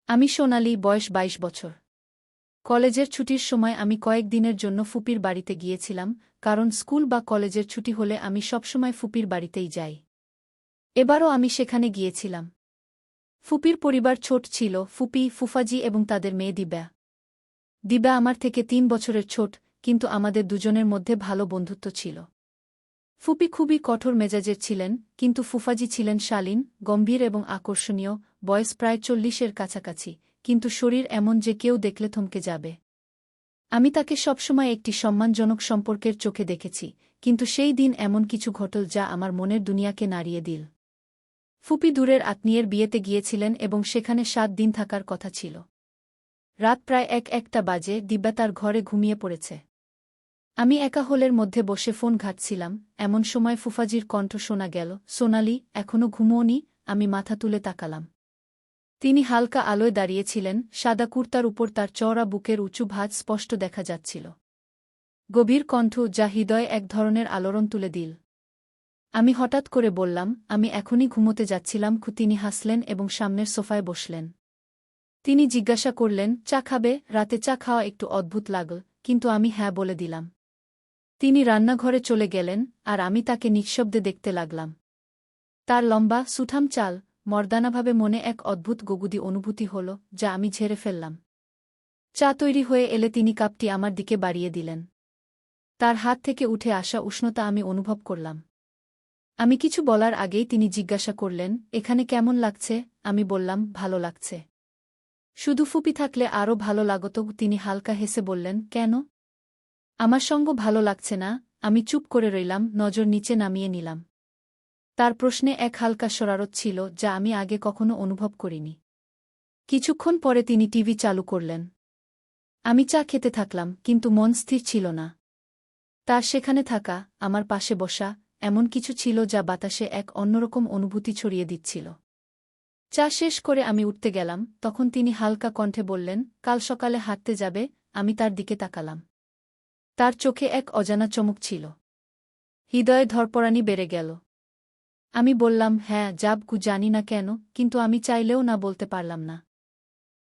আমি সোনালি, বয়স ২২ বছর। কলেজের ছুটির সময় আমি কয়েক দিনের জন্য ফুপির বাড়িতে গিয়েছিলাম, কারণ স্কুল বা কলেজের ছুটি হলে আমি সবসময় ফুপির বাড়িতেই যাই। এবারও আমি সেখানে গিয়েছিলাম। ফুপির পরিবার ছোট ছিল, ফুপি, ফুফাজি এবং তাদের মেয়ে দিব্যা। দিব্যা আমার থেকে ৩ বছরের ছোট, কিন্তু আমাদের দুজনের মধ্যে ভালো বন্ধুত্ব ছিল। ফুপি খুবই কঠোর মেজাজের ছিলেন, কিন্তু ফুফাজি ছিলেন শালীন, গম্ভীর এবং আকর্ষণীয়, বয়স প্রায় ৪০-এর কাছাকাছি, কিন্তু শরীর এমন যে কেউ দেখলে থমকে যাবে। আমি তাকে সবসময় একটি সম্মানজনক সম্পর্কের চোখে দেখেছি, কিন্তু সেই দিন এমন কিছু ঘটল যা আমার মনের দুনিয়াকে নাড়িয়ে দিল। ফুপি দূরের আত্মীয়ের বিয়েতে গিয়েছিলেন এবং সেখানে ৭ দিন থাকার কথা ছিল। রাত প্রায় ১-১টা বাজে, দিব্যা তার ঘরে ঘুমিয়ে পড়েছে। আমি একা হলের মধ্যে বসে ফোন ঘাঁটছিলাম, এমন সময় ফুফাজির কণ্ঠ শোনা গেল, "সোনালি, এখনো ঘুমোওনি?" আমি মাথা তুলে তাকালাম। তিনি হালকা আলোয় দাঁড়িয়েছিলেন, সাদা কুর্তার উপর তার চওড়া বুকের উঁচু ভাঁজ স্পষ্ট দেখা যাচ্ছিল। গভীর কণ্ঠ যা হৃদয়ে এক ধরনের আলোড়ন তুলে দিল। আমি হঠাৎ করে বললাম, "আমি এখনই ঘুমোতে যাচ্ছিলাম।" তিনি হাসলেন এবং সামনের সোফায় বসলেন। তিনি জিজ্ঞাসা করলেন, "চা খাবে?" রাতে চা খাওয়া একটু অদ্ভুত লাগল, কিন্তু আমি হ্যাঁ বলে দিলাম। তিনি রান্নাঘরে চলে গেলেন, আর আমি তাকে নিঃশব্দে দেখতে লাগলাম। তার লম্বা, সুঠাম চাল, মর্দানাভাবে মনে এক অদ্ভুত গগুদি অনুভূতি হল, যা আমি ঝেড়ে ফেললাম। চা তৈরি হয়ে এলে তিনি কাপটি আমার দিকে বাড়িয়ে দিলেন। তার হাত থেকে উঠে আসা উষ্ণতা আমি অনুভব করলাম। আমি কিছু বলার আগেই তিনি জিজ্ঞাসা করলেন, "এখানে কেমন লাগছে?" আমি বললাম, "ভালো লাগছে। শুধু ফুপি থাকলে আরও ভালো লাগত।" তিনি হালকা হেসে বললেন, "কেন?" "আমার সঙ্গ ভালো লাগছে না।" আমি চুপ করে রইলাম, নজর নিচে নামিয়ে নিলাম। তার প্রশ্নে এক হালকা শরারত ছিল, যা আমি আগে কখনো অনুভব করিনি। কিছুক্ষণ পরে তিনি টিভি চালু করলেন। আমি চা খেতে থাকলাম, কিন্তু মন স্থির ছিল না। তার সেখানে থাকা, আমার পাশে বসা, এমন কিছু ছিল যা বাতাসে এক অন্যরকম অনুভূতি ছড়িয়ে দিচ্ছিল। চা শেষ করে আমি উঠতে গেলাম, তখন তিনি হালকা কণ্ঠে বললেন, "কাল সকালে হাঁটতে যাবে?" আমি তার দিকে তাকালাম। তার চোখে এক অজানা চমক ছিল। হৃদয়ে ধড়পড়ানি বেড়ে গেল। আমি বললাম, "হ্যাঁ, জানি না কেন, কিন্তু আমি চাইলেও না বলতে পারলাম না।"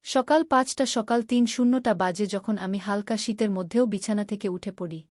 সকাল ৫টা, সকাল ৩:০০ বাজে যখন আমি হালকা শীতের মধ্যেও বিছানা থেকে উঠে পড়ি।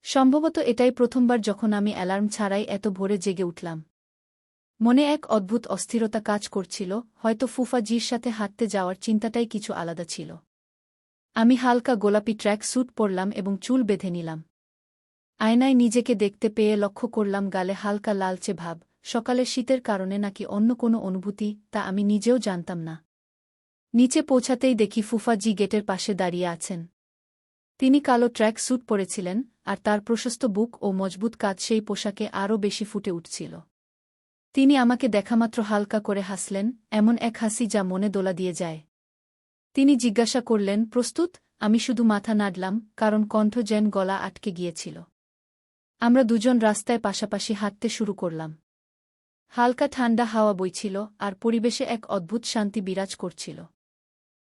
সম্ভবত এটাই প্রথমবার যখন আমি অ্যালার্ম ছাড়াই এত ভোরে জেগে উঠলাম। মনে এক অদ্ভুত অস্থিরতা কাজ করছিল, হয়তো ফুফাজির সাথে হাঁটতে যাওয়ার চিন্তাটাই কিছু আলাদা ছিল। আমি হালকা গোলাপি ট্র্যাক স্যুট পরলাম এবং চুল বেঁধে নিলাম। আয়নায় নিজেকে দেখতে পেয়ে লক্ষ্য করলাম গালে হালকা লালচে ভাব, সকালের শীতের কারণে নাকি অন্য কোনো অনুভূতি, তা আমি নিজেও জানতাম না। নিচে পৌঁছাতেই দেখি ফুফাজি গেটের পাশে দাঁড়িয়ে আছেন। তিনি কালো ট্র্যাক স্যুট পরেছিলেন, আর তার প্রশস্ত বুক ও মজবুত কাঁধ সেই পোশাকে আরও বেশি ফুটে উঠছিল। তিনি আমাকে দেখামাত্র হালকা করে হাসলেন, এমন এক হাসি যা মনে দোলা দিয়ে যায়। তিনি জিজ্ঞাসা করলেন, "প্রস্তুত?" আমি শুধু মাথা নাড়লাম, কারণ কণ্ঠ যেন গলা আটকে গিয়েছিল। আমরা দুজন রাস্তায় পাশাপাশি হাঁটতে শুরু করলাম। হালকা ঠান্ডা হাওয়া বইছিল, আর পরিবেশে এক অদ্ভুত শান্তি বিরাজ করছিল।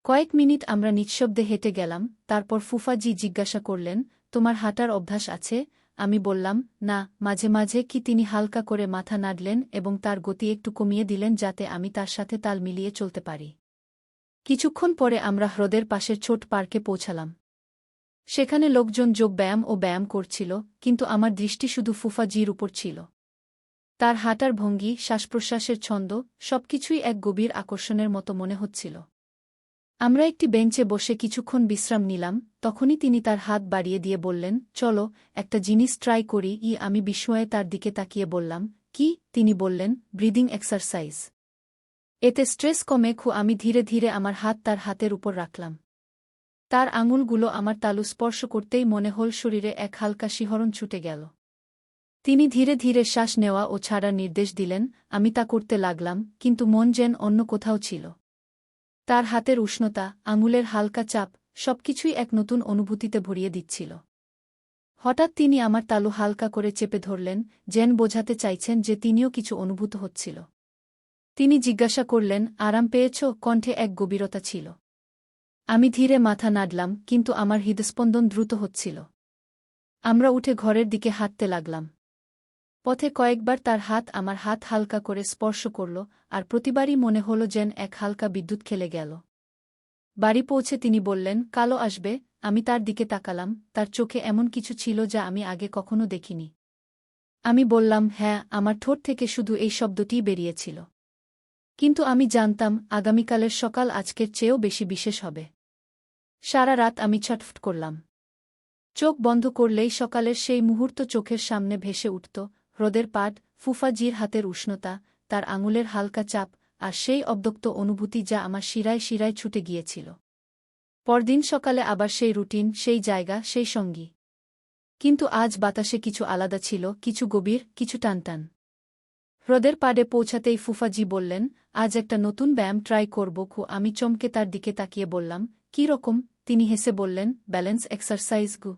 কয়েক মিনিট আমরা নিঃশব্দে হেঁটে গেলাম, তারপর ফুফাজি জিজ্ঞাসা করলেন, "তোমার হাঁটার অভ্যাস আছে?" আমি বললাম, "না, মাঝে মাঝে।" তিনি হালকা করে মাথা নাড়লেন এবং তার গতি একটু কমিয়ে দিলেন যাতে আমি তার সাথে তাল মিলিয়ে চলতে পারি। কিছুক্ষণ পরে আমরা হ্রদের পাশের ছোট পার্কে পৌঁছালাম। সেখানে লোকজন যোগ ব্যায়াম ও ব্যায়াম করছিল, কিন্তু আমার দৃষ্টি শুধু ফুফাজির উপর ছিল। তার হাঁটার ভঙ্গি, শ্বাসপ্রশ্বাসের ছন্দ, সবকিছুই এক গভীর আকর্ষণের মতো মনে হচ্ছিল। আমরা একটি বেঞ্চে বসে কিছুক্ষণ বিশ্রাম নিলাম, তখনই তিনি তার হাত বাড়িয়ে দিয়ে বললেন, "চলো, একটা জিনিস ট্রাই করি।" আমি বিস্ময়ে তার দিকে তাকিয়ে বললাম, "কি?" তিনি বললেন, "ব্রিদিং এক্সারসাইজ। এতে স্ট্রেস কমে।" আমি ধীরে ধীরে আমার হাত তার হাতের উপর রাখলাম। তার আঙুলগুলো আমার তালু স্পর্শ করতেই মনে হল শরীরে এক হালকা শিহরণ ছুটে গেল। তিনি ধীরে ধীরে শ্বাস নেওয়া ও ছাড়ার নির্দেশ দিলেন, আমি তা করতে লাগলাম, কিন্তু মন যেন অন্য কোথাও ছিল। তার হাতের উষ্ণতা, আঙুলের হালকা চাপ, সবকিছুই এক নতুন অনুভূতিতে ভরিয়ে দিচ্ছিল। হঠাৎ তিনি আমার তালু হালকা করে চেপে ধরলেন, যেন বোঝাতে চাইছেন যে তিনিও কিছু অনুভূত হচ্ছিল। তিনি জিজ্ঞাসা করলেন, "আরাম পেয়েছ?" কণ্ঠে এক গভীরতা ছিল। আমি ধীরে মাথা নাড়লাম, কিন্তু আমার হৃদস্পন্দন দ্রুত হচ্ছিল। আমরা উঠে ঘরের দিকে হাঁটতে লাগলাম। পথে কয়েকবার তার হাত আমার হাত হালকা করে স্পর্শ করল, আর প্রতিবারই মনে হল যেন এক হালকা বিদ্যুৎ খেলে গেল। বাড়ি পৌঁছে তিনি বললেন, কালো আসবে। আমি তার দিকে তাকালাম, তার চোখে এমন কিছু ছিল যা আমি আগে কখনো দেখিনি। আমি বললাম, হ্যাঁ। আমার ঠোঁট থেকে শুধু এই শব্দটিই বেরিয়েছিল। কিন্তু আমি জানতাম, আগামীকালের সকাল আজকের চেয়েও বেশি বিশেষ হবে। সারা রাত আমি ছটফট করলাম। চোখ বন্ধ করলেই সকালের সেই মুহূর্ত চোখের সামনে ভেসে উঠত, হ্রদের পাড়, ফুফাজির হাতের উষ্ণতা, তার আঙুলের হালকা চাপ, আর সেই অব্যক্ত অনুভূতি যা আমার শিরায় শিরায় ছুটে গিয়েছিল। পরদিন সকালে আবার সেই রুটিন, সেই জায়গা, সেই সঙ্গী। কিন্তু আজ বাতাসে কিছু আলাদা ছিল, কিছু গভীর, কিছু টানটান। হ্রদের পাড়ে পৌঁছাতেই ফুফাজি বললেন, আজ একটা নতুন ব্যায়াম ট্রাই করব। আমি চমকে তার দিকে তাকিয়ে বললাম, কী রকম? তিনি হেসে বললেন, ব্যালেন্স এক্সারসাইজ গু।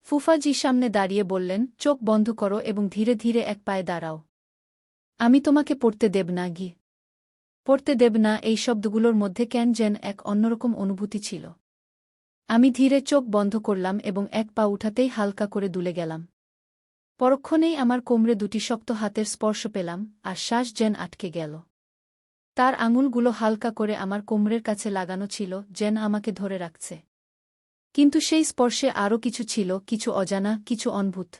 ফুফাজি সামনে দাঁড়িয়ে বললেন, চোখ বন্ধ করো এবং ধীরে ধীরে এক পায়ে দাঁড়াও। আমি তোমাকে পড়তে দেব না গি। পড়তে দেব না, এই শব্দগুলোর মধ্যে কেন যেন এক অন্যরকম অনুভূতি ছিল। আমি ধীরে চোখ বন্ধ করলাম এবং এক পা উঠাতেই হালকা করে দুলে গেলাম। পরক্ষণেই আমার কোমরে দুটি শক্ত হাতের স্পর্শ পেলাম, আর শ্বাস যেন আটকে গেল। তার আঙুলগুলো হালকা করে আমার কোমরের কাছে লাগানো ছিল, যেন আমাকে ধরে রাখছে। কিন্তু সেই স্পর্শে আরও কিছু ছিল, কিছু অজানা, কিছু অদ্ভুত।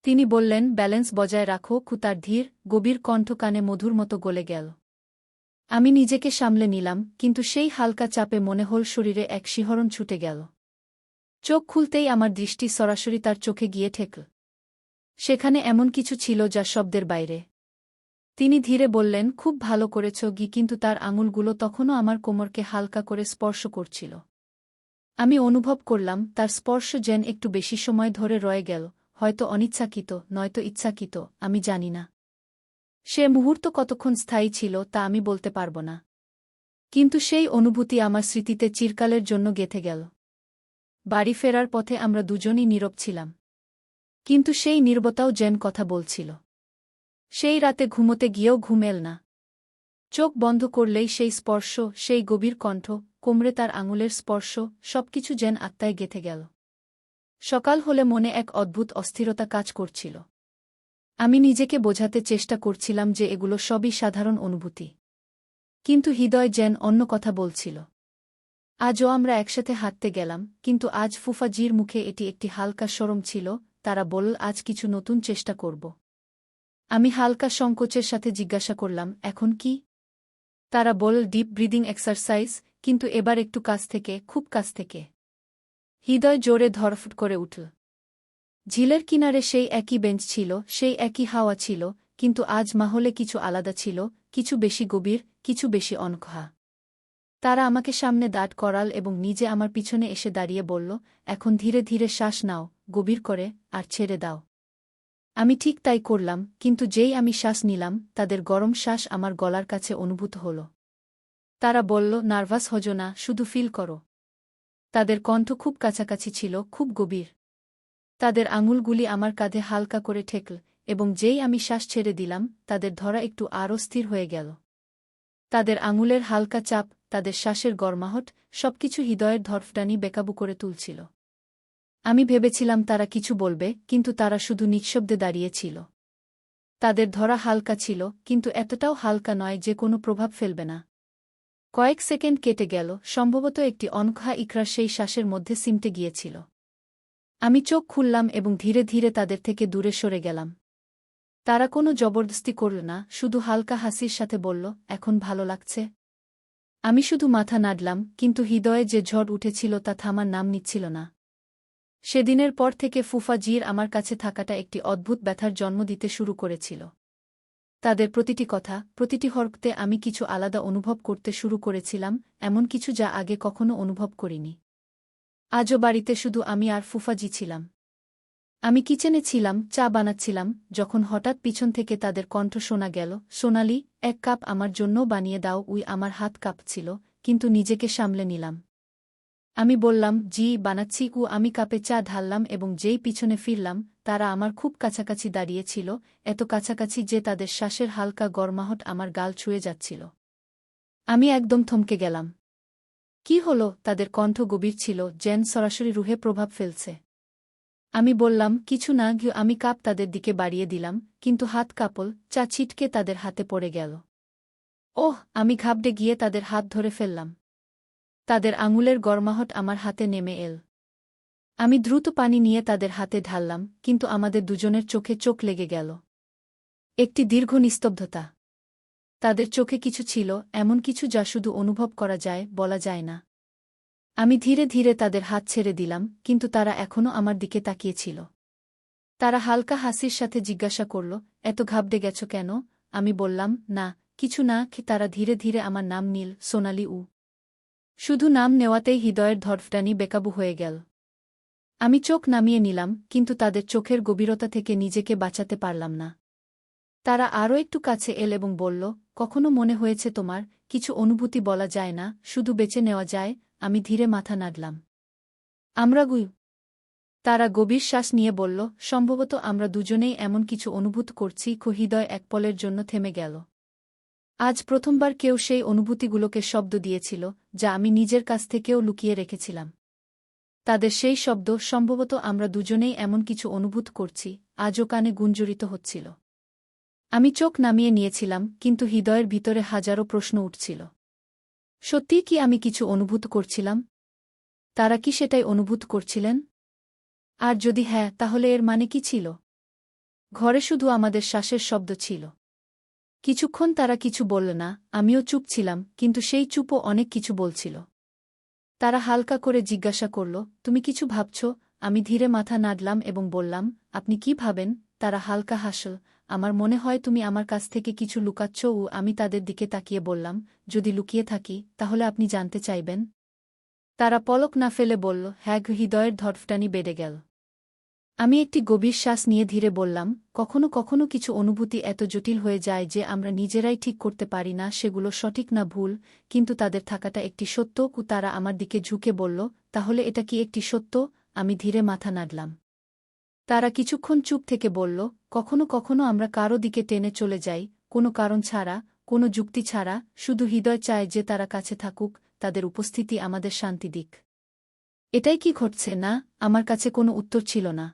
তিনি বললেন, ব্যালেন্স বজায় রাখো। তার ধীর, গভীর কণ্ঠ কানে মধুর মতো গলে গেল। আমি নিজেকে সামলে নিলাম, কিন্তু সেই হালকা চাপে মনে হল শরীরে এক শিহরণ ছুটে গেল। চোখ খুলতেই আমার দৃষ্টি সরাসরি তার চোখে গিয়ে ঠেকল। সেখানে এমন কিছু ছিল যা শব্দের বাইরে। তিনি ধীরে বললেন, খুব ভালো করেছ গি। কিন্তু তার আঙুলগুলো তখনও আমার কোমরকে হালকা করে স্পর্শ করছিল। আমি অনুভব করলাম, তার স্পর্শ যেন একটু বেশি সময় ধরে রয়ে গেল, হয়তো অনিচ্ছাকৃত, নয়তো ইচ্ছাকৃত, আমি জানি না। সে মুহূর্ত কতক্ষণ স্থায়ী ছিল তা আমি বলতে পারব না। কিন্তু সেই অনুভূতি আমার স্মৃতিতে চিরকালের জন্য গেঁথে গেল। বাড়ি ফেরার পথে আমরা দুজনই নীরব ছিলাম। কিন্তু সেই নীরবতাও যেন কথা বলছিল। সেই রাতে ঘুমোতে গিয়েও ঘুম এল না। চোখ বন্ধ করলেই সেই স্পর্শ, সেই গভীর কণ্ঠ, কোমরে তার আঙুলের স্পর্শ, সবকিছু যেন আত্মায় গেঁথে গেল। সকাল হলে মনে এক অদ্ভুত অস্থিরতা কাজ করছিল। আমি নিজেকে বোঝাতে চেষ্টা করছিলাম যে এগুলো সবই সাধারণ অনুভূতি। কিন্তু হৃদয় যেন অন্য কথা বলছিল। আজও আমরা একসাথে হাঁটতে গেলাম, কিন্তু আজ ফুফাজির মুখে এটি একটি হালকা শরম ছিল। তারা বলল, আজ কিছু নতুন চেষ্টা করব। আমি হালকা সংকোচের সাথে জিজ্ঞাসা করলাম, এখন কি? তারা বলল, ডিপ ব্রিদিং এক্সারসাইজ, কিন্তু এবার একটু কাছ থেকে, খুব কাছ থেকে। হৃদয় জোরে ধড়ফড় করে উঠল। ঝিলের কিনারে সেই একই বেঞ্চ ছিল, সেই একই হাওয়া ছিল, কিন্তু আজ মাহলে কিছু আলাদা ছিল, কিছু বেশি গভীর, কিছু বেশি অনকহা। তারা আমাকে সামনে দাঁড় করাল এবং নিজে আমার পিছনে এসে দাঁড়িয়ে বলল, এখন ধীরে ধীরে শ্বাস নাও, গভীর করে, আর ছেড়ে দাও। আমি ঠিক তাই করলাম, কিন্তু যেই আমি শ্বাস নিলাম, তাদের গরম শ্বাস আমার গলার কাছে অনুভূত হল। তারা বলল, নার্ভাস হজো না, শুধু ফিল করো। তাদের কণ্ঠ খুব কাছাকাছি ছিল, খুব গভীর। তাদের আঙুলগুলি আমার কাঁধে হালকা করে ঠেকল, এবং যেই আমি শ্বাস ছেড়ে দিলাম, তাদের ধরা একটু আরও স্থির হয়ে গেল। তাদের আঙুলের হালকা চাপ, তাদের শ্বাসের গরমাহট, সবকিছু হৃদয়ের ধড়ফড়ানি বেকাবু করে তুলছিল। আমি ভেবেছিলাম তারা কিছু বলবে, কিন্তু তারা শুধু নিঃশব্দে দাঁড়িয়েছিল। তাদের ধরা হালকা ছিল, কিন্তু এতটাও হালকা নয় যে কোনো প্রভাব ফেলবে না। কয়েক সেকেন্ড কেটে গেল, সম্ভবত একটি অনকহা ইকরার সেই শ্বাসের মধ্যে সিমটে গিয়েছিল। আমি চোখ খুললাম এবং ধীরে ধীরে তাদের থেকে দূরে সরে গেলাম। তারা কোনো জবরদস্তি করল না, শুধু হালকা হাসির সাথে বলল, এখন ভালো লাগছে? আমি শুধু মাথা নাড়লাম, কিন্তু হৃদয়ে যে ঝড় উঠেছিল তা থামার নাম নিচ্ছিল না। সেদিনের পর থেকে ফুফাজির আমার কাছে থাকাটা একটি অদ্ভুত ব্যথার জন্ম দিতে শুরু করেছিল। তাদের প্রতিটি কথা, প্রতিটি হরকতে আমি কিছু আলাদা অনুভব করতে শুরু করেছিলাম, এমন কিছু যা আগে কখনো অনুভব করিনি। আজও বাড়িতে শুধু আমি আর ফুফাজি ছিলাম। আমি কিচেনে ছিলাম, চা বানাচ্ছিলাম, যখন হঠাৎ পিছন থেকে তাদের কণ্ঠ শোনা গেল, সোনালি, এক কাপ আমার জন্যও বানিয়ে দাও। আমার হাত কাঁপছিল, কিন্তু নিজেকে সামলে নিলাম। আমি বললাম, জি বানাচ্ছি। আমি কাপে চা ঢাললাম এবং যেই পিছনে ফিরলাম, তারা আমার খুব কাছাকাছি দাঁড়িয়েছিল, এত কাছাকাছি যে তাদের শ্বাসের হালকা গরমাহট আমার গাল ছুঁয়ে যাচ্ছিল। আমি একদম থমকে গেলাম। কি হলো? তাদের কণ্ঠ গভীর ছিল, যেন সরাসরি রুহে প্রভাব ফেলছে। আমি বললাম, কিছু না। আমি কাপ তাদের দিকে বাড়িয়ে দিলাম, কিন্তু হাত কাঁপল, চা ছিটকে তাদের হাতে পড়ে গেল। ওহ! আমি ঘাবড়ে গিয়ে তাদের হাত ধরে ফেললাম। তাদের আঙুলের গরমাহট আমার হাতে নেমে এল। আমি দ্রুত পানি নিয়ে তাদের হাতে ঢাললাম, কিন্তু আমাদের দুজনের চোখে চোখ লেগে গেল। একটি দীর্ঘ নিস্তব্ধতা। তাদের চোখে কিছু ছিল, এমন কিছু যা শুধু অনুভব করা যায়, বলা যায় না। আমি ধীরে ধীরে তাদের হাত ছেড়ে দিলাম, কিন্তু তারা এখনও আমার দিকে তাকিয়েছিল। তারা হালকা হাসির সাথে জিজ্ঞাসা করল, এত ঘাবড়ে গেছ কেন? আমি বললাম, না, কিছু না। তারা ধীরে ধীরে আমার নাম নীল, সোনালি উ। শুধু নাম নেওয়াতেই হৃদয়ের ধড়ফটানি বেকাবু হয়ে গেল। আমি চোখ নামিয়ে নিলাম, কিন্তু তাদের চোখের গভীরতা থেকে নিজেকে বাঁচাতে পারলাম না। তারা আরও একটু কাছে এল এবং বলল, কখনো মনে হয়েছে তোমার, কিছু অনুভূতি বলা যায় না, শুধু বেঁচে নেওয়া যায়? আমি ধীরে মাথা নাড়লাম। আমরা তারা গভীর শ্বাস নিয়ে বলল, সম্ভবত আমরা দুজনেই এমন কিছু অনুভূত করছি। হৃদয় এক পলের জন্য থেমে গেল। আজ প্রথমবার কেউ সেই অনুভূতিগুলোকে শব্দ দিয়েছিল, যা আমি নিজের কাছ থেকেও লুকিয়ে রেখেছিলাম। তাদের সেই শব্দ, সম্ভবত আমরা দুজনেই এমন কিছু অনুভূত করছি, আজও কানে গুঞ্জরিত হচ্ছিল। আমি চোখ নামিয়ে নিয়েছিলাম, কিন্তু হৃদয়ের ভিতরে হাজারো প্রশ্ন উঠছিল। সত্যিই কি আমি কিছু অনুভূত করছিলাম? তারা কি সেটাই অনুভূত করছিলেন? আর যদি হ্যাঁ, তাহলে এর মানে কি ছিল? ঘরে শুধু আমাদের শ্বাসের শব্দ ছিল। কিছুক্ষণ তারা কিছু বলল না, আমিও চুপ ছিলাম, কিন্তু সেই চুপও অনেক কিছু বলছিল। তারা হালকা করে জিজ্ঞাসা করল, তুমি কিছু ভাবছ? আমি ধীরে মাথা নাড়লাম এবং বললাম, আপনি কি ভাবেন? তারা হালকা হাসল, আমার মনে হয় তুমি আমার কাছ থেকে কিছু লুকাচ্ছ। ও আমি তাদের দিকে তাকিয়ে বললাম, যদি লুকিয়ে থাকি, তাহলে আপনি জানতে চাইবেন? তারা পলক না ফেলে বলল, হ্যাঁ। হৃদয়ের ধড়ফটানি বেড়ে গেল। আমি একটি গভীর শ্বাস নিয়ে ধীরে বললাম, কখনো কখনো কিছু অনুভূতি এত জটিল হয়ে যায় যে আমরা নিজেরাই ঠিক করতে পারি না সেগুলো সঠিক না ভুল, কিন্তু তাদের থাকাটা একটি সত্য। তারা আমার দিকে ঝুঁকে বলল, তাহলে এটা কি একটি সত্য? আমি ধীরে মাথা নাড়লাম। তারা কিছুক্ষণ চুপ থেকে বলল, কখনো কখনো আমরা কারো দিকে টেনে চলে যাই, কোনো কারণ ছাড়া, কোনো যুক্তি ছাড়া, শুধু হৃদয় চায় যে তারা কাছে থাকুক, তাদের উপস্থিতি আমাদের শান্তি দিক। এটাই কি ঘটছে? না, আমার কাছে কোনো উত্তর ছিল না।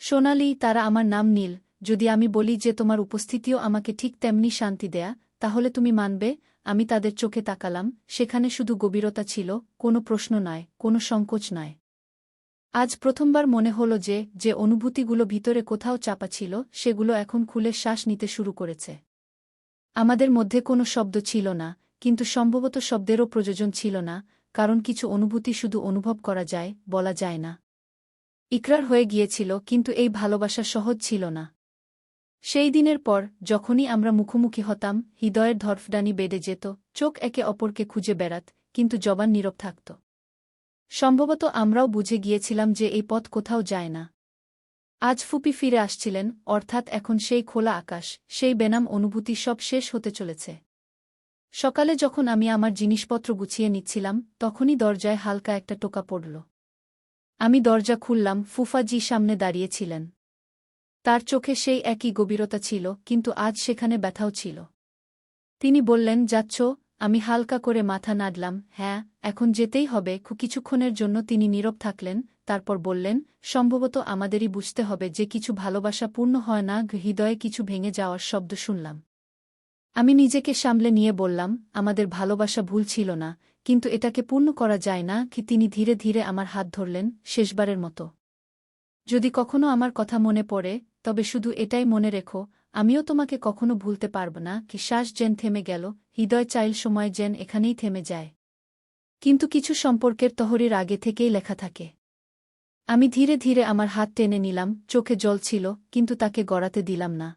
সোনালি, তারা আমার নাম নীল। যদি আমি বলি যে তোমার উপস্থিতিও আমাকে ঠিক তেমনি শান্তি দেয়া, তাহলে তুমি মানবে? আমি তাদের চোখে তাকালাম, সেখানে শুধু গভীরতা ছিল, কোনো প্রশ্ন নয়, কোনো সংকোচ নয়। আজ প্রথমবার মনে হল যে যে অনুভূতিগুলো ভিতরে কোথাও চাপা ছিল, সেগুলো এখন খুলে শ্বাস নিতে শুরু করেছে। আমাদের মধ্যে কোনো শব্দ ছিল না, কিন্তু সম্ভবত শব্দেরও প্রয়োজন ছিল না, কারণ কিছু অনুভূতি শুধু অনুভব করা যায়, বলা যায় না। ইকরার হয়ে গিয়েছিল, কিন্তু এই ভালোবাসা সহজ ছিল না। সেই দিনের পর যখনই আমরা মুখোমুখি হতাম, হৃদয়ের ধড়ফড়ানি বেড়ে যেত, চোখ একে অপরকে খুঁজে বেড়াত, কিন্তু জবান নীরব থাকত। সম্ভবত আমরাও বুঝে গিয়েছিলাম যে এই পথ কোথাও যায় না। আজ ফুপি ফিরে আসছিলেন, অর্থাৎ এখন সেই খোলা আকাশ, সেই বেনাম অনুভূতি সব শেষ হতে চলেছে। সকালে যখন আমি আমার জিনিসপত্র গুছিয়ে নিচ্ছিলাম, তখনই দরজায় হালকা একটা টোকা পড়ল। আমি দরজা খুললাম, ফুফাজি সামনে দাঁড়িয়েছিলেন। তার চোখে সেই একই গভীরতা ছিল, কিন্তু আজ সেখানে ব্যথাও ছিল। তিনি বললেন, যাচ্ছ? আমি হালকা করে মাথা নাড়লাম, হ্যাঁ, এখন যেতেই হবে। কিছুক্ষণের জন্য তিনি নীরব থাকলেন, তারপর বললেন, সম্ভবত আমাদেরই বুঝতে হবে যে কিছু ভালোবাসা পূর্ণ হয় না। হৃদয়ে কিছু ভেঙে যাওয়ার শব্দ শুনলাম। আমি নিজেকে সামলে নিয়ে বললাম, আমাদের ভালোবাসা ভুল ছিল না, কিন্তু এটাকে পূর্ণ করা যায় না। তিনি ধীরে ধীরে আমার হাত ধরলেন, শেষবারের মতো। যদি কখনো আমার কথা মনে পড়ে, তবে শুধু এটাই মনে রেখো, আমিও তোমাকে কখনো ভুলতে পারব না। শ্বাস যেন থেমে গেল, হৃদয় চাইল সময় যেন এখানেই থেমে যায়। কিন্তু কিছু সম্পর্কের তহরির আগে থেকেই লেখা থাকে। আমি ধীরে ধীরে আমার হাত টেনে নিলাম, চোখে জল ছিল, কিন্তু তাকে গড়াতে দিলাম না।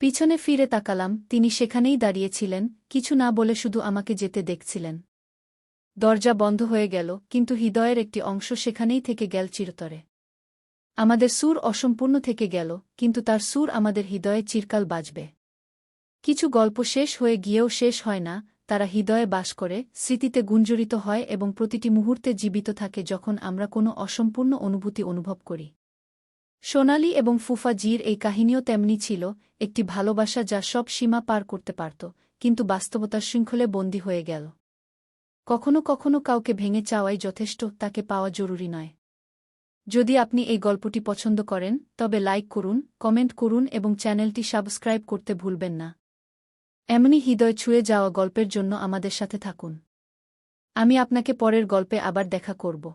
পিছনে ফিরে তাকালাম, তিনি সেখানেই দাঁড়িয়েছিলেন, কিছু না বলে শুধু আমাকে যেতে দেখছিলেন। দরজা বন্ধ হয়ে গেল, কিন্তু হৃদয়ের একটি অংশ সেখানেই থেকে গেল চিরতরে। আমাদের সুর অসম্পূর্ণ থেকে গেল, কিন্তু তার সুর আমাদের হৃদয়ে চিরকাল বাজবে। কিছু গল্প শেষ হয়ে গিয়েও শেষ হয় না, তারা হৃদয়ে বাস করে, স্মৃতিতে গুঞ্জরিত হয় এবং প্রতিটি মুহূর্তে জীবিত থাকে যখন আমরা কোনো অসম্পূর্ণ অনুভূতি অনুভব করি। সোনালি এবং ফুফাজির এই কাহিনীও তেমনি ছিল, একটি ভালোবাসা যা সব সীমা পার করতে পারত, কিন্তু বাস্তবতার শৃঙ্খলে বন্দী হয়ে গেল। কখনো কখনো কাউকে ভেঙে চাওয়াই যথেষ্ট, তাকে পাওয়া জরুরি নয়। যদি আপনি এই গল্পটি পছন্দ করেন তবে লাইক করুন, কমেন্ট করুন এবং চ্যানেলটি সাবস্ক্রাইব করতে ভুলবেন না। এমনি হৃদয় ছুঁয়ে যাওয়া গল্পের জন্য আমাদের সাথে থাকুন। আমি আপনাকে পরের গল্পে আবার দেখা করব।